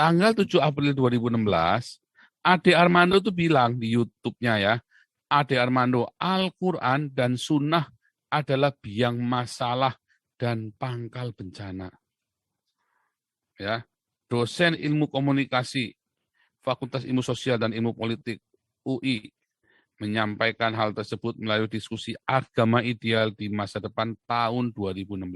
tanggal 7 April 2016, Ade Armando tuh bilang di YouTube-nya ya, Ade Armando, Al-Quran dan Sunnah adalah biang masalah dan pangkal bencana. Ya, dosen ilmu komunikasi Fakultas Ilmu Sosial dan Ilmu Politik UI menyampaikan hal tersebut melalui diskusi agama ideal di masa depan tahun 2016.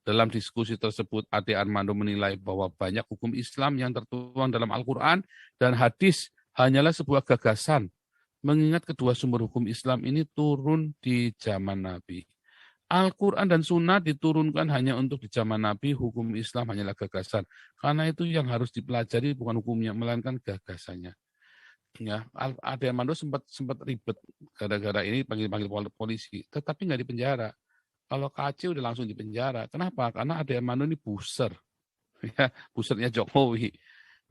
Dalam diskusi tersebut, Ade Armando menilai bahwa banyak hukum Islam yang tertuang dalam Al-Quran dan hadis hanyalah sebuah gagasan, mengingat kedua sumber hukum Islam ini turun di zaman Nabi. Al-Quran dan Sunnah diturunkan hanya untuk di zaman Nabi, hukum Islam hanyalah gagasan. Karena itu yang harus dipelajari bukan hukumnya, melainkan gagasannya. Ya, Ade Armando sempat ribet gara-gara ini panggil polisi, tetapi nggak dipenjara. Kalau KC udah langsung dipenjara. Kenapa? Karena Ade Armando ini buser, ya, busernya Jokowi.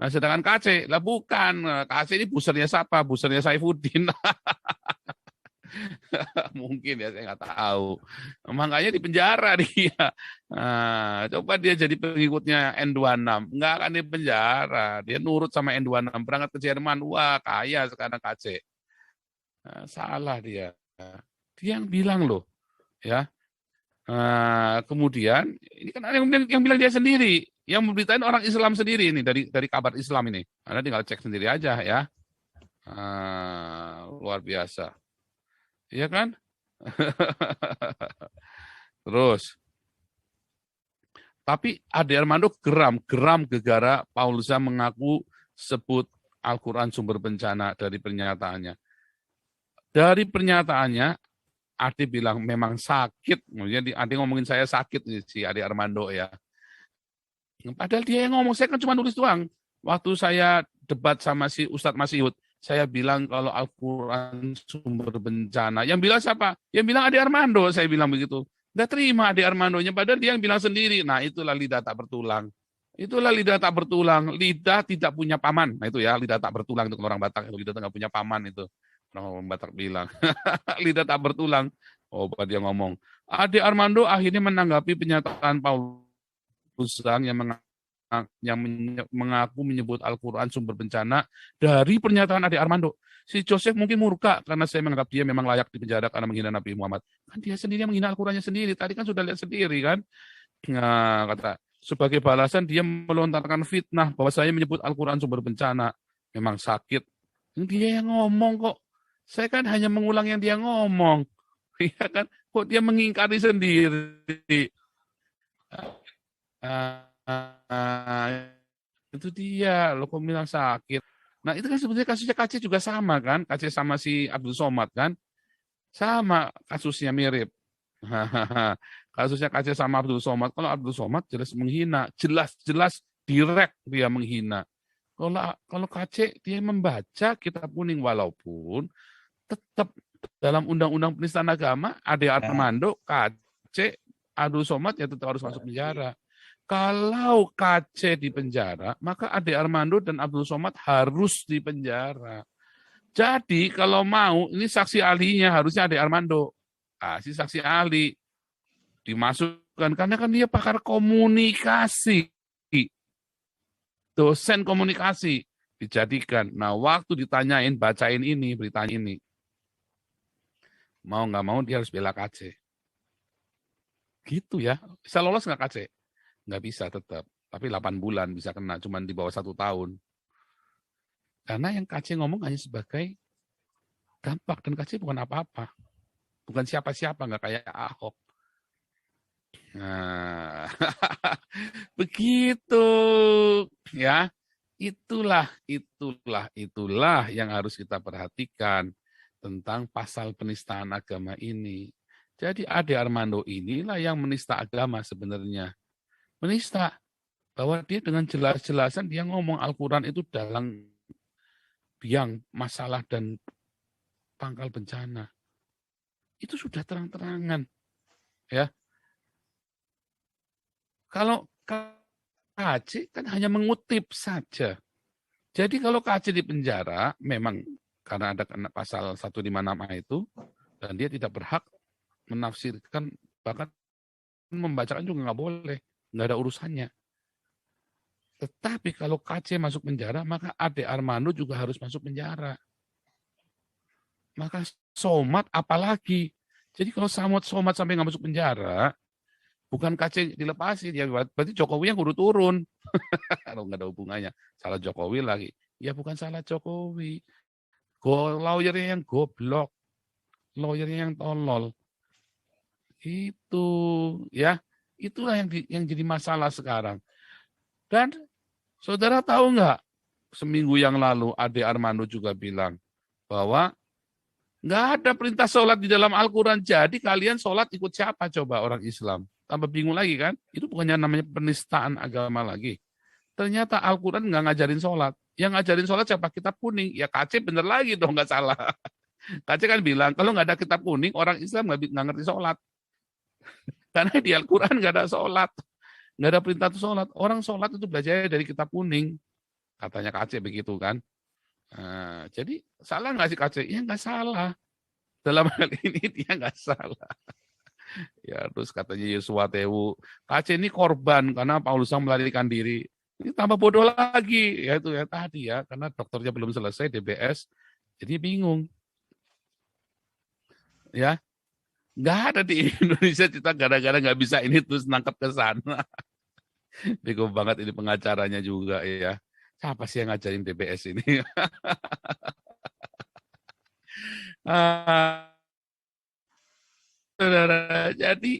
Nah, sedangkan KC, lah bukan. KC ini busernya siapa? Busernya Saifuddin. Mungkin ya, saya nggak tahu. Makanya di penjara dia. Nah, coba dia jadi pengikutnya N26. Nggak akan di penjara. Dia nurut sama N26. Berangkat ke Jerman. Wah, kaya sekarang KC. Nah, salah dia. Dia yang bilang loh. Ya. Kemudian, ini kan yang bilang dia sendiri. Yang memberitain orang Islam sendiri ini. Dari kabar Islam ini. Anda tinggal cek sendiri aja ya. Luar biasa. Iya kan? Terus, tapi Ade Armando geram gegara Paulusa mengaku sebut Al-Quran sumber bencana dari pernyataannya. Dari pernyataannya, Ade bilang memang sakit. Maksudnya Ade ngomongin saya sakit nih, si Ade Armando ya. Padahal dia yang ngomong, saya kan cuma nulis doang. Waktu saya debat sama si Ustadz Masihud, saya bilang kalau Al-Quran sumber bencana. Yang bilang siapa? Yang bilang Ade Armando, saya bilang begitu. Nggak terima Ade Armandonya, padahal dia yang bilang sendiri. Nah, itulah lidah tak bertulang. Itulah lidah tak bertulang. Lidah tidak punya paman. Nah, itu ya, lidah tak bertulang. Itu orang Batak. Itu lidah tak punya paman itu. Orang Batak bilang. Lidah tak bertulang. Oh, dia ngomong. Ade Armando akhirnya menanggapi pernyataan Paulus yang mengaku menyebut Al-Quran sumber bencana dari pernyataan Ade Armando. Si Joseph mungkin murka karena saya menganggap dia memang layak dipenjara karena menghina Nabi Muhammad. Kan dia sendiri yang menghina Al-Qurannya sendiri. Tadi kan sudah lihat sendiri kan. Nah, kata sebagai balasan dia melontarkan fitnah bahwa saya menyebut Al-Quran sumber bencana. Memang sakit. Dia yang ngomong kok. Saya kan hanya mengulang yang dia ngomong. Iya kan? Kok dia mengingkari sendiri. Itu dia, lo kok bilang sakit. Nah, itu kan sebetulnya kasusnya KC juga sama kan? KC sama si Abdul Somad kan? Sama kasusnya mirip. Kasusnya KC sama Abdul Somad. Kalau Abdul Somad jelas menghina. Jelas-jelas direct dia menghina. Kalau KC dia membaca kitab kuning walaupun tetap dalam undang-undang penistaan agama Ade Armando, KC, Abdul Somad ya tetap harus masuk penjara. Kalau KC di penjara, maka Ade Armando dan Abdul Somad harus di penjara. Jadi kalau mau, ini saksi ahlinya harusnya Ade Armando. Si saksi ahli dimasukkan, karena kan dia pakar komunikasi. Dosen komunikasi dijadikan. Nah, waktu ditanyain, bacain ini, beritanya ini. Mau nggak mau dia harus bela KC. Gitu ya. Bisa lolos nggak KC? Nggak bisa tetap. Tapi 8 bulan bisa kena, cuma di bawah 1 tahun. Karena yang KC ngomong hanya sebagai dampak, dan KC bukan apa-apa. Bukan siapa-siapa, nggak kayak Ahok. Nah, begitu. Ya, itulah yang harus kita perhatikan tentang pasal penistaan agama ini. Jadi Ade Armando inilah yang menista agama sebenarnya. Menista bahwa dia dengan jelas-jelasan dia ngomong Al-Quran itu dalam biang masalah dan pangkal bencana. Itu sudah terang-terangan. Ya. Kalau KC kan hanya mengutip saja. Jadi kalau KC di penjara, memang karena ada pasal 156A itu, dan dia tidak berhak menafsirkan, bahkan membacakan juga nggak boleh. Nggak ada urusannya. Tetapi kalau KC masuk penjara, maka Ade Armando juga harus masuk penjara. Maka Somad apalagi. Jadi kalau Somad sampai nggak masuk penjara, bukan KC dilepasin, ya berarti Jokowi yang kudu turun. Kalau nggak ada hubungannya. Salah Jokowi lagi. Ya bukan salah Jokowi. Lawyernya yang goblok. Lawyernya yang tolol. Itu ya. Itulah yang jadi masalah sekarang. Dan saudara tahu nggak, seminggu yang lalu Ade Armando juga bilang bahwa nggak ada perintah sholat di dalam Al-Quran. Jadi kalian sholat ikut siapa coba orang Islam? Tambah bingung lagi kan? Itu bukannya namanya penistaan agama lagi. Ternyata Al-Quran nggak ngajarin sholat. Yang ngajarin sholat siapa? Kitab kuning. Ya KC bener lagi dong, nggak salah. KC kan bilang, kalau nggak ada kitab kuning, orang Islam nggak ngerti sholat. Karena di Al-Quran nggak ada sholat. Nggak ada perintah itu sholat. Orang sholat itu belajar dari kitab kuning. Katanya KC begitu kan. Nah, jadi salah nggak sih KC? Ya nggak salah. Dalam hal ini dia nggak salah. Ya terus katanya Yosua Tewu, KC ini korban karena Paulus melarikan diri. Ini tambah bodoh lagi. Ya itu ya tadi ya, karena dokternya belum selesai DBS, jadi bingung. Ya, nggak ada di Indonesia kita gara-gara nggak bisa ini terus nangkep ke sana. Bego banget ini pengacaranya juga ya. Siapa sih yang ngajarin DBS ini? Saudara, jadi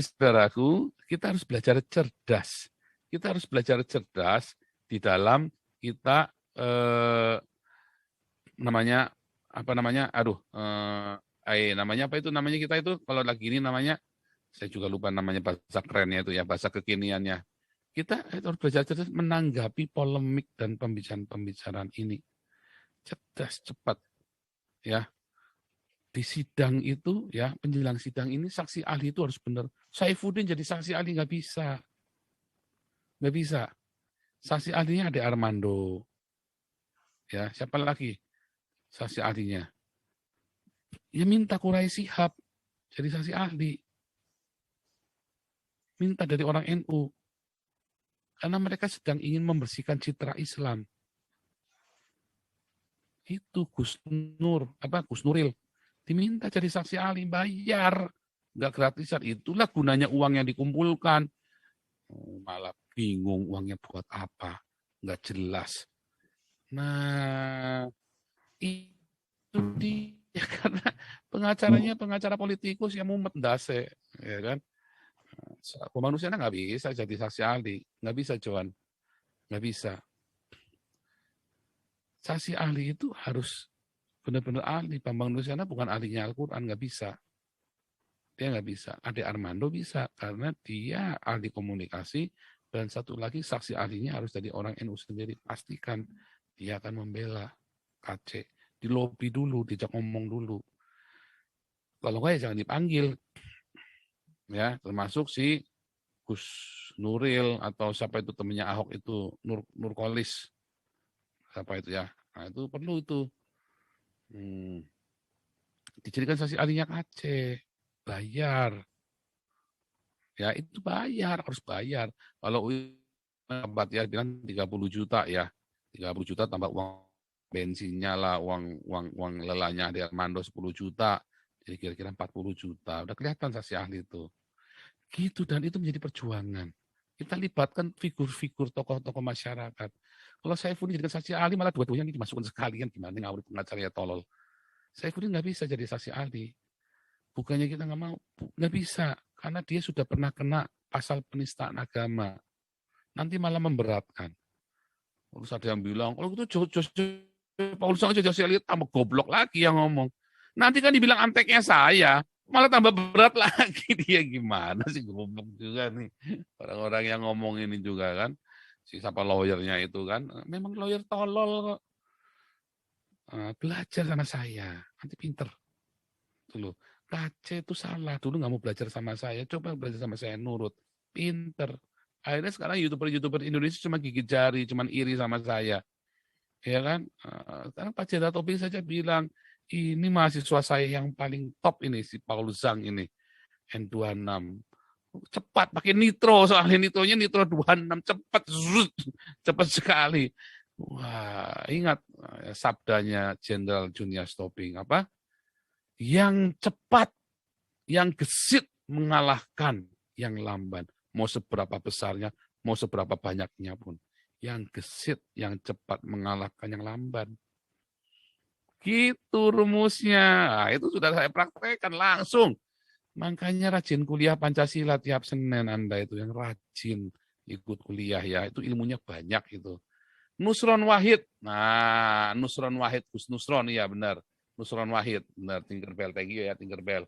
saudaraku, kita harus belajar cerdas. Kita harus belajar cerdas di dalam kita namanya apa namanya? Namanya apa itu namanya kita itu kalau lagi ini namanya saya juga lupa namanya bahasa kerennya itu ya, bahasa kekiniannya. Kita harus belajar cerdas menanggapi polemik dan pembicaraan ini. Cerdas, cepat. Ya, di sidang itu ya, penjelang sidang ini saksi ahli itu harus benar. Saifuddin jadi saksi ahli nggak bisa. Nggak bisa. Saksi ahlinya ada Armando. Ya, siapa lagi saksi ahlinya? Ya minta Quraisy Shihab jadi saksi ahli. Minta dari orang NU. Karena mereka sedang ingin membersihkan citra Islam. Itu Gus Nuril. Diminta jadi saksi ahli, bayar. Nggak gratisan. Itulah gunanya uang yang dikumpulkan. Malah bingung uangnya buat apa. Nggak jelas. Nah, itu dia karena pengacara politikus yang mumet dase, ya kan? Kemanusiaan nggak bisa jadi saksi ahli, nggak bisa Johan, nggak bisa. Saksi ahli itu harus benar-benar ahli. Bambang Nusyana bukan ahlinya Al-Quran, nggak bisa. Dia nggak bisa. Ade Armando bisa karena dia ahli komunikasi dan satu lagi saksi ahlinya harus dari orang NU sendiri. Pastikan dia akan membela KC. Di lobi dulu, dijak ngomong dulu. Kalau nggak ya jangan dipanggil. Ya, termasuk si Gus Nuril atau siapa itu temannya Ahok itu Nurkolis. Siapa itu ya? Nah, itu perlu itu. Dijadikan saksi ahlinya KC. Bayar. Ya, itu bayar, harus bayar. Kalau ya bilang 30 juta ya. 30 juta tambah uang bensinnya lah, uang lelahnya di Armando 10 juta. Jadi kira-kira 40 juta. Udah kelihatan saksi ahli itu. Gitu, dan itu menjadi perjuangan. Kita libatkan figur-figur tokoh-tokoh masyarakat. Kalau Saifuddin jadi saksi ahli, malah dua-duanya ini dimasukkan sekalian. Gimana ngawur pengacaranya tolol. Saifuddin nggak bisa jadi saksi ahli. Bukannya kita nggak mau. Nggak bisa. Karena dia sudah pernah kena pasal penistaan agama. Nanti malah memberatkan. Terus ada yang bilang, kalau itu Paulus Jose lihat tambah goblok lagi yang ngomong. Nanti kan dibilang anteknya saya, malah tambah berat lagi. Dia gimana sih, goblok juga nih. Orang-orang yang ngomong ini juga kan. Si siapa lawyernya itu kan. Memang lawyer tolol kok. Belajar sama saya, nanti pinter. Dulu, KC itu salah. Dulu nggak mau belajar sama saya, coba belajar sama saya, nurut. Pinter. Akhirnya sekarang YouTuber Indonesia cuma gigit jari, cuma iri sama saya. Ya kan? Sekarang Pak Jenderal Tobing saja bilang, ini mahasiswa saya yang paling top ini, si Paul Zhang ini, N26. cepat pakai nitro, soalnya nitronya nitro 26 cepat, cepat sekali. Wah, ingat sabdanya Jenderal Junior Stopping apa? Yang cepat, yang gesit mengalahkan yang lamban. Mau seberapa besarnya, mau seberapa banyaknya pun. Yang gesit, yang cepat mengalahkan yang lamban. Gitu rumusnya. Nah, itu sudah saya praktekkan langsung. Makanya rajin kuliah Pancasila tiap Senin Anda itu yang rajin ikut kuliah ya. Itu ilmunya banyak itu. Nusron Wahid. Nah, Nusron Wahid, Gus Nusron, iya benar. Nusron Wahid, benar. Tinkerbell, thank you ya Tinkerbell.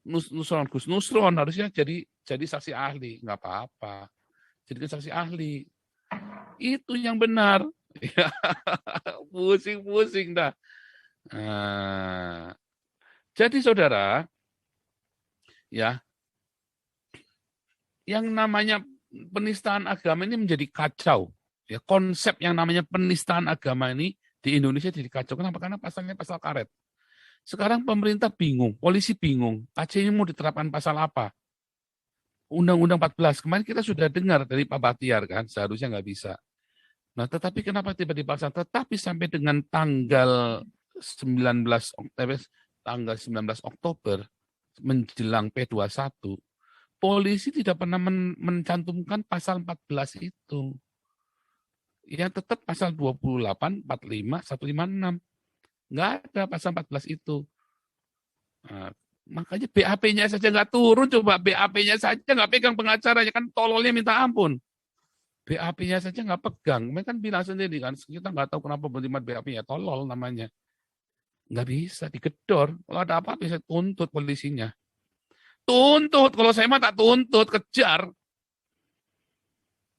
Nusron, Gus Nusron harusnya jadi saksi ahli, nggak apa-apa. Jadi saksi ahli. Itu yang benar. Pusing-pusing dah. Nah, jadi saudara, ya, yang namanya penistaan agama ini menjadi kacau. Ya, konsep yang namanya penistaan agama ini di Indonesia jadi kacau. Kenapa? Karena pasalnya pasal karet. Sekarang pemerintah bingung, polisi bingung. KC ini mau diterapkan pasal apa? Undang-Undang 14. Kemarin kita sudah dengar dari Pak Batiar kan, seharusnya nggak bisa. Nah, tetapi kenapa tiba-tiba dipaksa? Tetapi sampai dengan tanggal 19 Oktober menjelang P21, polisi tidak pernah mencantumkan pasal 14 itu. Ya tetap pasal 28, 45, 156. Nggak ada pasal 14 itu. Nah, makanya BAP-nya saja nggak turun, coba BAP-nya saja nggak pegang pengacaranya, kan tololnya minta ampun. BAP-nya saja nggak pegang. Mereka kan bilang sendiri kan, kita nggak tahu kenapa berlimat BAP-nya, tolol namanya. Nggak bisa, digedor. Kalau ada apa bisa tuntut polisinya. Tuntut, kalau saya mah tak tuntut, kejar.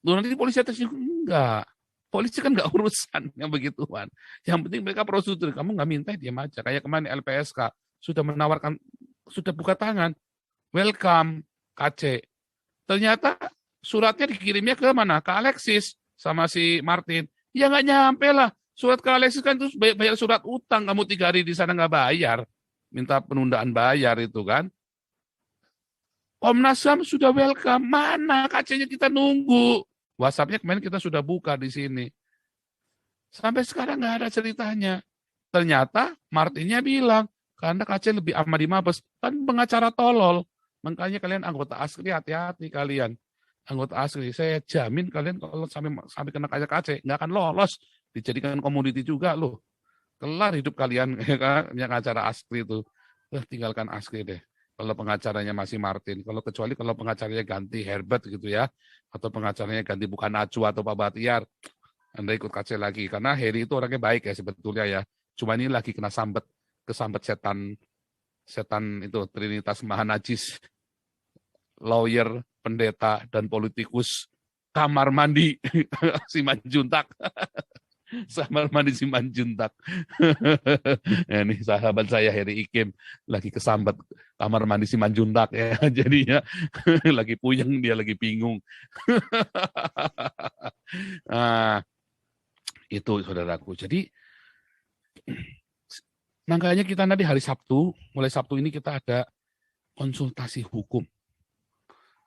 Loh, nanti polisi atas enggak. Polisi kan nggak urusan yang begituan. Yang penting mereka prosedur. Kamu nggak minta, diam aja. Kayak kemarin LPSK sudah menawarkan, sudah buka tangan. Welcome, KC. Ternyata suratnya dikirimnya ke mana? Ke Alexis sama si Martin. Ya nggak nyampe lah. Surat ke Alexis kan itu bayar surat utang. Kamu 3 hari di sana nggak bayar. Minta penundaan bayar itu kan. Komnas HAM sudah welcome. Mana KC-nya kita nunggu. WhatsApp-nya kemarin kita sudah buka di sini. Sampai sekarang nggak ada ceritanya. Ternyata Martinnya bilang, karena KC lebih aman di Mabes. Kan pengacara tolol. Makanya kalian anggota ASKRI hati-hati kalian. Anggota ASKRI, saya jamin kalian kalau sampai kena kayak KC, nggak akan lolos. Dijadikan komoditi juga loh. Kelar hidup kalian ya kan, yang acara ASKRI itu. Tinggalkan ASKRI deh. Kalau pengacaranya masih Martin. Kecuali kalau pengacaranya ganti Herbert gitu ya. Atau pengacaranya ganti bukan Najwa atau Pak Batiar. Anda ikut KC lagi. Karena Heri itu orangnya baik ya sebetulnya ya. Cuma ini lagi kena kesambet setan itu Trinitas Maha Najis. Lawyer, pendeta, dan politikus kamar mandi Simanjuntak. Kamar mandi Simanjuntak. Ini sahabat saya Heri Ikim lagi kesambat kamar mandi Simanjuntak ya. Jadinya lagi puyeng, dia lagi bingung. Nah, itu saudaraku. Jadi makanya kita nanti hari Sabtu, mulai Sabtu ini kita ada konsultasi hukum.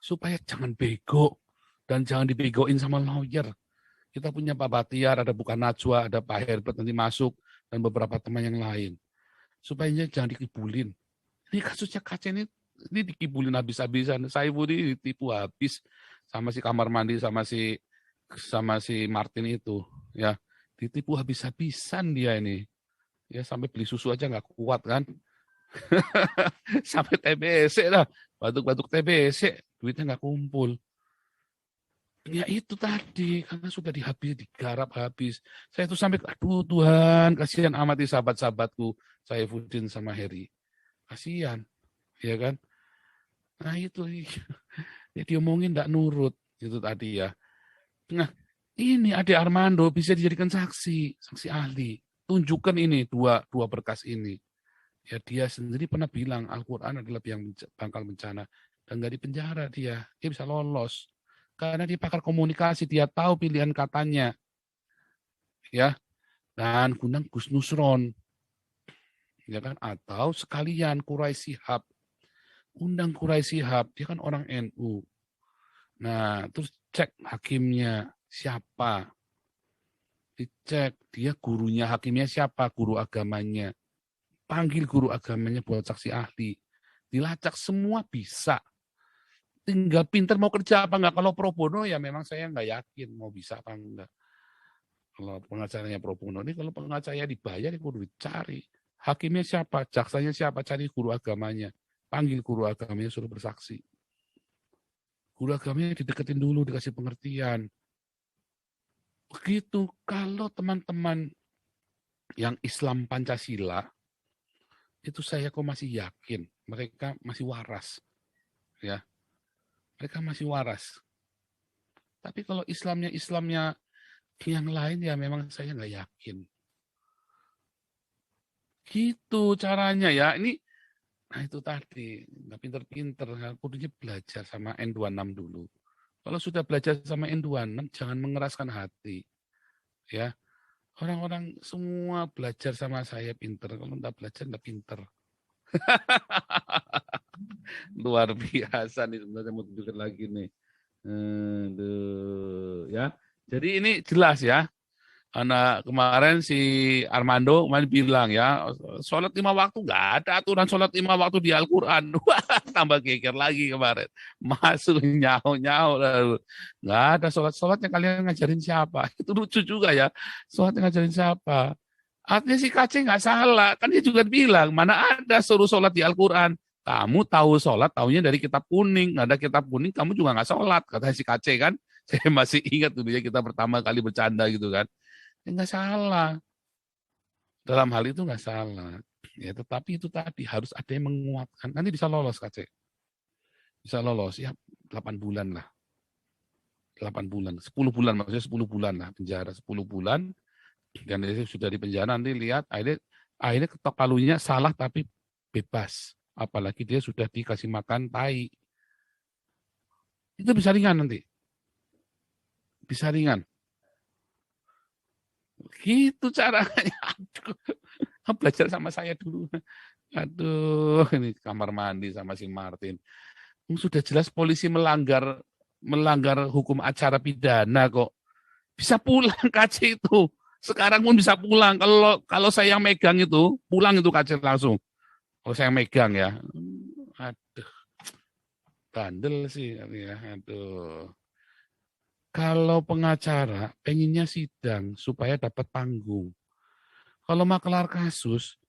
Supaya jangan bego dan jangan dibegoin sama lawyer. Kita punya Pak Batiar, ada Bukan Najwa, ada Pak Herbert nanti masuk, dan beberapa teman yang lain. Supaya jangan dikibulin. Ini kasusnya KC ini dikibulin habis-habisan. Saya Budi ditipu habis sama si kamar mandi, sama si Martin itu. Ya, ditipu habis-habisan dia ini. Ya, sampai beli susu aja nggak kuat kan. Sampai TBC lah. Batuk-batuk TBC. Duitnya nggak kumpul. Ya itu tadi, karena sudah digarap habis. Saya itu sampai, aduh Tuhan, kasihan amati sahabat-sahabatku, Saifuddin sama Heri. Kasihan, ya kan? Nah itu, ya diomongin nggak nurut, itu tadi ya. Nah, ini Ade Armando bisa dijadikan saksi ahli. Tunjukkan ini, dua berkas ini. Ya dia sendiri pernah bilang, Al-Quran adalah yang pangkal bencana. Dan nggak dipenjara dia bisa lolos. Karena dia pakar komunikasi, dia tahu pilihan katanya. Ya. Dan Gunang Gus Nusron. Ya kan? Atau sekalian Quraisy Shihab. undang Quraish Shihab, dia kan orang NU. Nah, terus cek hakimnya siapa, dicek dia gurunya, hakimnya siapa, guru agamanya, panggil guru agamanya buat saksi ahli, dilacak semua bisa. Tinggal pinter mau kerja apa enggak. Kalau pro bono ya memang saya enggak yakin mau bisa apa enggak. Kalau pengacaranya pro bono ini, kalau pengacaranya dibayar ya kudu dicari. Hakimnya siapa, jaksanya siapa, cari guru agamanya. Panggil guru agamanya suruh bersaksi. Guru agamanya dideketin dulu, dikasih pengertian. Begitu, kalau teman-teman yang Islam Pancasila, itu saya kok masih yakin mereka masih waras. Ya, mereka masih waras. Tapi kalau Islamnya yang lain ya memang saya nggak yakin. Gitu caranya ya. Nah itu tadi, nggak pinter-pinter, kudunya belajar sama N26 dulu. Kalau sudah belajar sama N26, jangan mengeraskan hati. Ya, orang-orang semua belajar sama saya pinter. Kalau nggak belajar nggak pinter. Luar biasa nih sebenarnya, mau tunjukkan lagi nih. Aduh, ya. Jadi ini jelas ya. Anak kemarin si Armando kemarin bilang ya, sholat 5 waktu nggak ada aturan sholat 5 waktu di Al-Quran. Wah, tambah geger lagi kemarin. Masuk nyaho nggak ada sholat yang kalian ngajarin siapa? Itu lucu juga ya. Sholat yang ngajarin siapa? Artinya si KC nggak salah. Kan dia juga bilang, mana ada suruh sholat di Al-Quran. Kamu tahu sholat, taunya dari kitab kuning. Nggak ada kitab kuning, kamu juga nggak sholat. Kata si KC kan. Saya masih ingat dulu ya, kita pertama kali bercanda gitu kan. Ya, nggak salah. Dalam hal itu nggak salah. Ya, tetapi itu tadi harus ada yang menguatkan. Nanti bisa lolos, KC. Bisa lolos, ya 8 bulan lah. 8 bulan, 10 bulan, maksudnya 10 bulan lah penjara, 10 bulan. Dan dia sudah di penjara, nanti lihat, akhirnya ketok palunya salah tapi bebas. Apalagi dia sudah dikasih makan tai. Itu bisa ringan nanti. Bisa ringan. Gitu caranya. Aduh, belajar sama saya dulu. Aduh, ini kamar mandi sama si Martin. Sudah jelas polisi melanggar hukum acara pidana kok. Bisa pulang KC itu. Sekarang pun bisa pulang. Kalau saya yang megang itu, pulang itu KC langsung. Kalau saya yang megang ya. Aduh, bandel sih ya. Aduh. Kalau pengacara pengennya sidang supaya dapat panggung. Kalau makelar kasus,